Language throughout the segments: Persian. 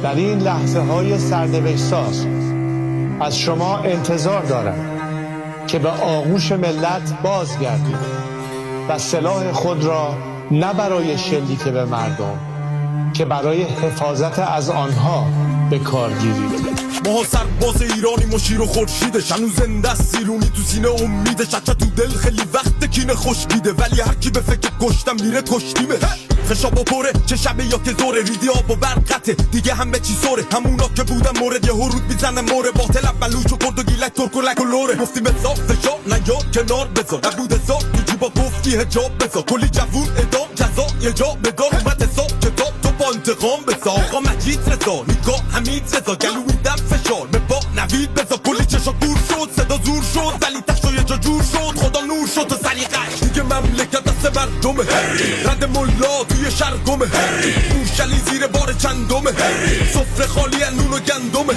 در این لحظه های سرنوشت ساز از شما انتظار دارم که به آغوش ملت بازگردید و سلاح خود را نه برای شلیک به مردم که برای حفاظت از آنها به کار گیرید. ما سرباز ایرانی مشیر و خورشیدش هنوز زنده است، زیرونی تو سینه امیدش. حتی تو دل خیلی وقت کینه خشکیده، ولی هر کی به فکر کشتم میره کشتیمش. خشابا پره چه شبه یا که زوره، ریدی آب و برقته دیگه همه چی سوره. همونا که بودن مورد یه هرود میزنه موره، باطل بلوچ و کرد و گیلک ترک و لک و لوره. گفتیم بزا فشار نیا کنار بزا، نبود حساب تو جیبا گفتی هجاب بزا. کلی جوون ادام جزا یه جا بدار، اومد حساب کتاب تو با انتقام بزا. آقا مجید رضا نگاه حمید رضا، گلویدم فشار به با نوید بزا. کلی چشا دور شد صدا زور شد، ولی تشت یه جا جور شد، خدا نور شد و سلیقش دیگه مملکت دست مردمه. رد ملا توی شرگمه، موشلی زیر بار چندمه، سفره خالی نون و گندمه.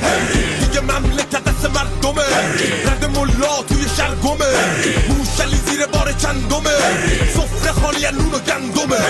دیگه مملکت دست مردمه، رد ملا توی شرگمه، موشلی زیر بار چندمه، سفره خالی نون و گندمه.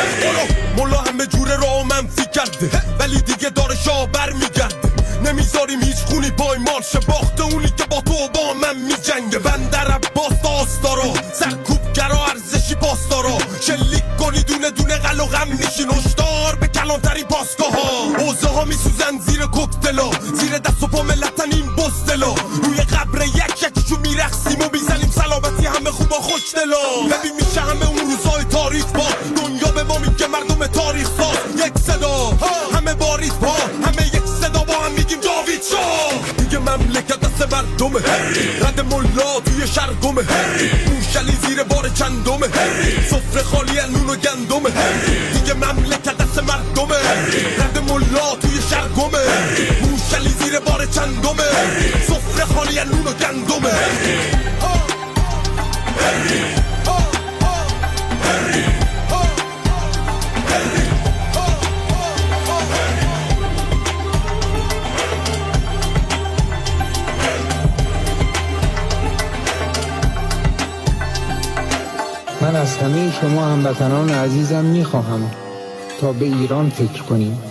ملا همه جوره را منفی کرده، ولی دیگه داره شاه بر میگرده. نمیذاریم هیچ خونی پایمال شه، باخته اونی که با تو با من میجنگه. بندر عباس داستارا سرکوبگرا ارزشی پاسدارا، شلیک کنی دونه دونه قل و غم میشین هشدار به کلانترین پاسگاه ها. حوزه ها میسوزن زیر کوکتلا، زیر دست و پا ملتن این بزدلا. روی قبر یک یکیشو میرقصیم و میزنیم سلامتی همه خوبا خوشدلا. ببین میشه همه اون روزای تاریخ با دنیا به ما میگه مردم تاریخ ساز. یک صدا همه باریز پا، همه یک صدا با هم میگیم جاوید شاه. دیگه مملکت دست مردمه، رد ملا توی شرگمه، موشلی زیر بار چندمه، سفره خالی نون و گندمه. دیگه مملکت دست مردمه، رد ملا توی شرگمه، موشلی زیر بار چندمه، سفره خالی نون و گندمه. من از همه شما هموطنان عزیزم میخواهم تا به ایران فکر کنیم